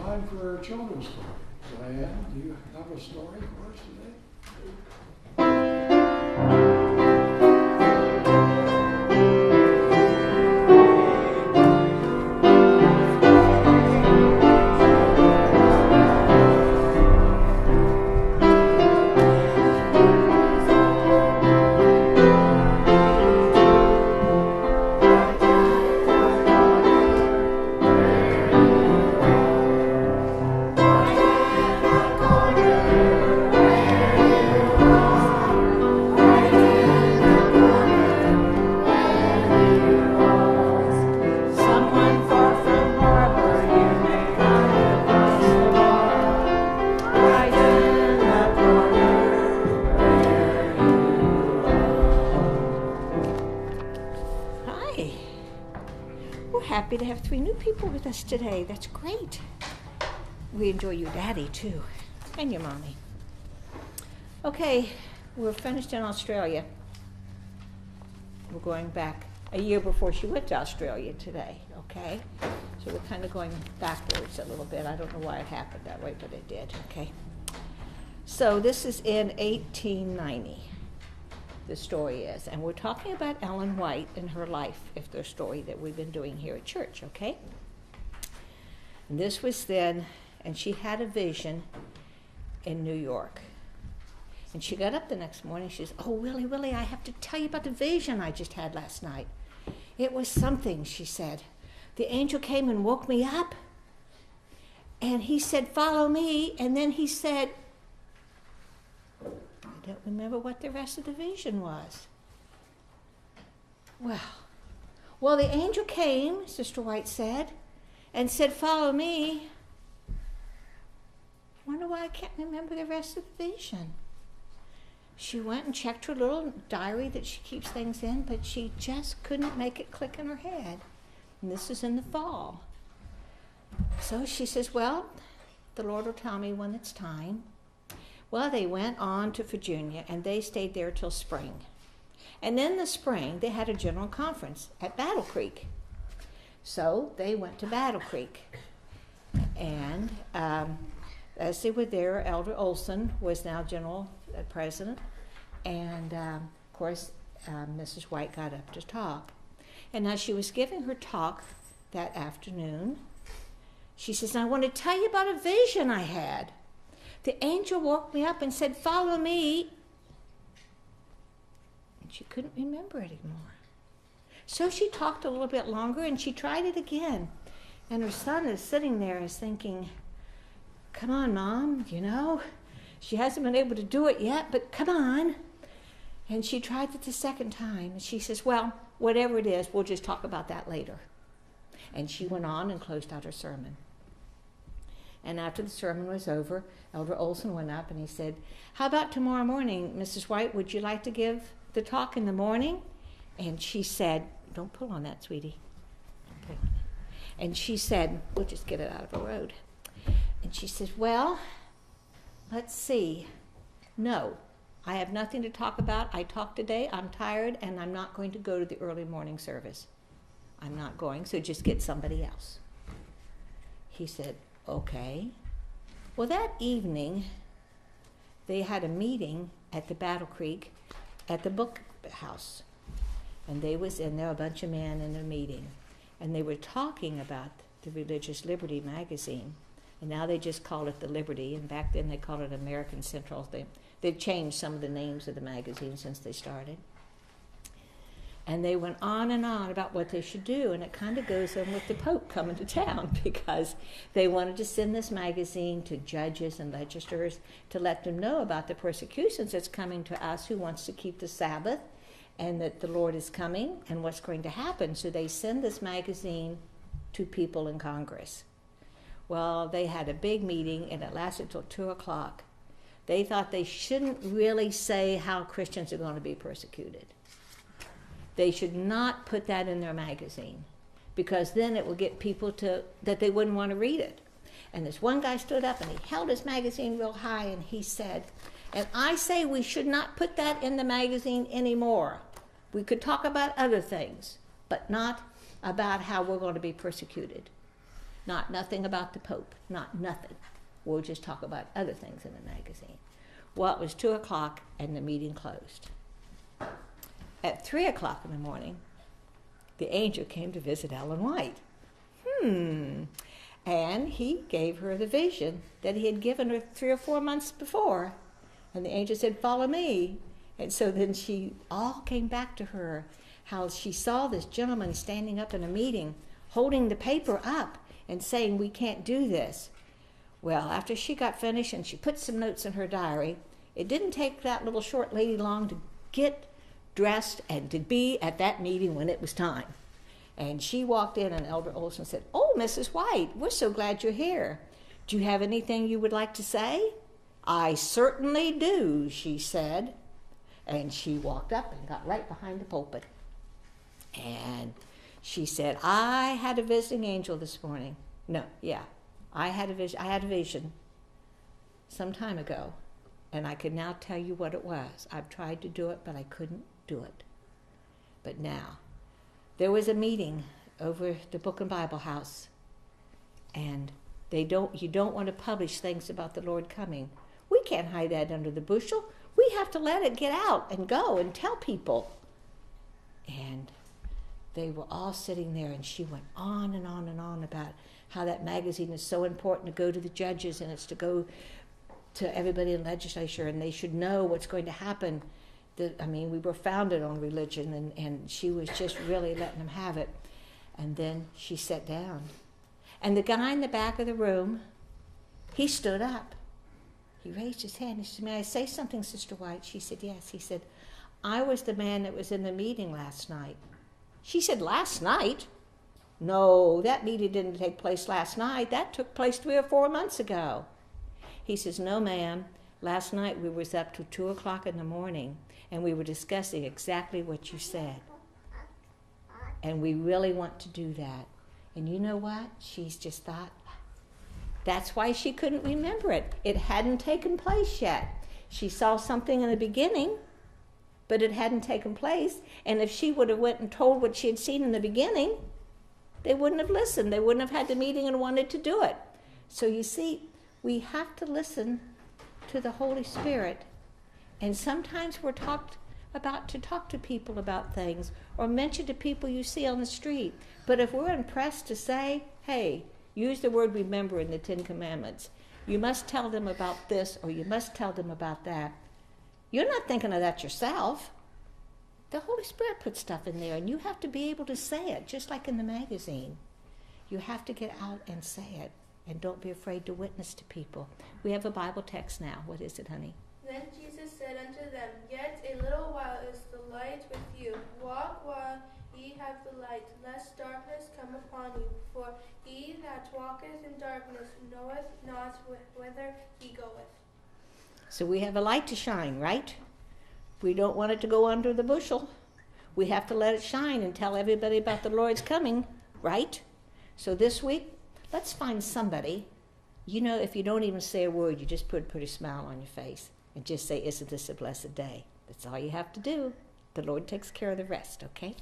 time for our children's story. Diane, do you have a story for us today? Happy to have 3 new people with us today. That's great. We enjoy your daddy too, and your mommy. Okay, we're finished in Australia. We're going back a year before she went to Australia today, okay? So we're kind of going backwards a little bit. I don't know why it happened that way, but it did, okay? So this is in 1890. The story is, and we're talking about Ellen White and her life, if the story that we've been doing here at church, okay? And this was then, and she had a vision in New York. And she got up the next morning, she says, "Oh, Willie, I have to tell you about the vision I just had last night. It was something," she said. "The angel came and woke me up, and he said, 'Follow me,' and then he said," I don't remember what the rest of the vision was. Well, the angel came, Sister White said, and said, 'Follow me.' I wonder why I can't remember the rest of the vision. She went and checked her little diary that she keeps things in, but she just couldn't make it click in her head. And this is in the fall. So she says, "Well, the Lord will tell me when it's time." Well, they went on to Virginia, and they stayed there till spring. And in the spring, they had a general conference at Battle Creek. So they went to Battle Creek. And as they were there, Elder Olson was now general president. And, of course, Mrs. White got up to talk. And as she was giving her talk that afternoon, she says, "I want to tell you about a vision I had. The angel woke me up and said, 'Follow me.'" And she couldn't remember it anymore. So she talked a little bit longer, and she tried it again. And her son is sitting there is thinking, "Come on, Mom, she hasn't been able to do it yet, but come on." And she tried it the second time, and she says, "Well, whatever it is, we'll just talk about that later." And she went on and closed out her sermon. And after the sermon was over, Elder Olson went up and he said, "How about tomorrow morning, Mrs. White? Would you like to give the talk in the morning?" And she said, "Don't pull on that, sweetie. Don't pull on it." And she said, "We'll just get it out of the road." And she says, "Well, let's see. No, I have nothing to talk about. I talked today. I'm tired, and I'm not going to go to the early morning service. I'm not going, so just get somebody else." He said, "Okay." Well, that evening, they had a meeting at the Battle Creek at the book house. And they was in there, a bunch of men in a meeting. And they were talking about the Religious Liberty magazine. And now they just call it the Liberty, and back then they called it American Central. They've changed some of the names of the magazine since they started. And they went on and on about what they should do, and it kind of goes in with the Pope coming to town, because they wanted to send this magazine to judges and legislators to let them know about the persecutions that's coming to us who wants to keep the Sabbath, and that the Lord is coming and what's going to happen. So they send this magazine to people in Congress. Well, they had a big meeting, and it lasted till 2 o'clock. They thought they shouldn't really say how Christians are going to be persecuted. They should not put that in their magazine, because then it would get people that they wouldn't want to read it. And this one guy stood up and he held his magazine real high and he said, "And I say we should not put that in the magazine anymore. We could talk about other things, but not about how we're going to be persecuted." Not nothing about the Pope. Not nothing. We'll just talk about other things in the magazine. Well, it was 2 o'clock and the meeting closed. At 3 o'clock in the morning, the angel came to visit Ellen White. And he gave her the vision that he had given her 3 or 4 months before. And the angel said, follow me. And so then she all came back to her, how she saw this gentleman standing up in a meeting, holding the paper up and saying, we can't do this. Well, after she got finished and she put some notes in her diary, it didn't take that little short lady long to get dressed and to be at that meeting when it was time. And she walked in and Elder Olson said, oh, Mrs. White, we're so glad you're here. Do you have anything you would like to say? I certainly do, she said. And she walked up and got right behind the pulpit. And she said, I had a visiting angel this morning. I had a vision some time ago, and I can now tell you what it was. I've tried to do it, but I couldn't do it. But now, there was a meeting over the Book and Bible House, and you don't want to publish things about the Lord coming. We can't hide that under the bushel. We have to let it get out and go and tell people. And they were all sitting there, and she went on and on and on about how that magazine is so important to go to the judges, and it's to go to everybody in legislature, and they should know what's going to happen. We were founded on religion, and she was just really letting them have it. And then she sat down. And the guy in the back of the room, he stood up. He raised his hand. He said, may I say something, Sister White? She said, yes. He said, I was the man that was in the meeting last night. She said, last night? No, that meeting didn't take place last night. That took place 3 or 4 months ago. He says, no, ma'am. Last night we was up to 2 o'clock in the morning, and we were discussing exactly what you said. And we really want to do that. And you know what? She's just thought, that's why she couldn't remember it. It hadn't taken place yet. She saw something in the beginning, but it hadn't taken place. And if she would have went and told what she had seen in the beginning, they wouldn't have listened. They wouldn't have had the meeting and wanted to do it. So you see, we have to listen to the Holy Spirit. And sometimes we're talked about to talk to people about things or mention to people you see on the street. But if we're impressed to say, hey, use the word remember in the 10 Commandments. You must tell them about this or you must tell them about that. You're not thinking of that yourself. The Holy Spirit puts stuff in there, and you have to be able to say it, just like in the magazine. You have to get out and say it, and don't be afraid to witness to people. We have a Bible text now. What is it, honey? Then Jesus said unto them, Yet a little while is the light with you. Walk while ye have the light, lest darkness come upon you. For he that walketh in darkness knoweth not whither he goeth. So we have a light to shine, right? We don't want it to go under the bushel. We have to let it shine and tell everybody about the Lord's coming, right? So this week, let's find somebody. You know, if you don't even say a word, you just put a smile on your face and just say, isn't this a blessed day? That's all you have to do. The Lord takes care of the rest, okay?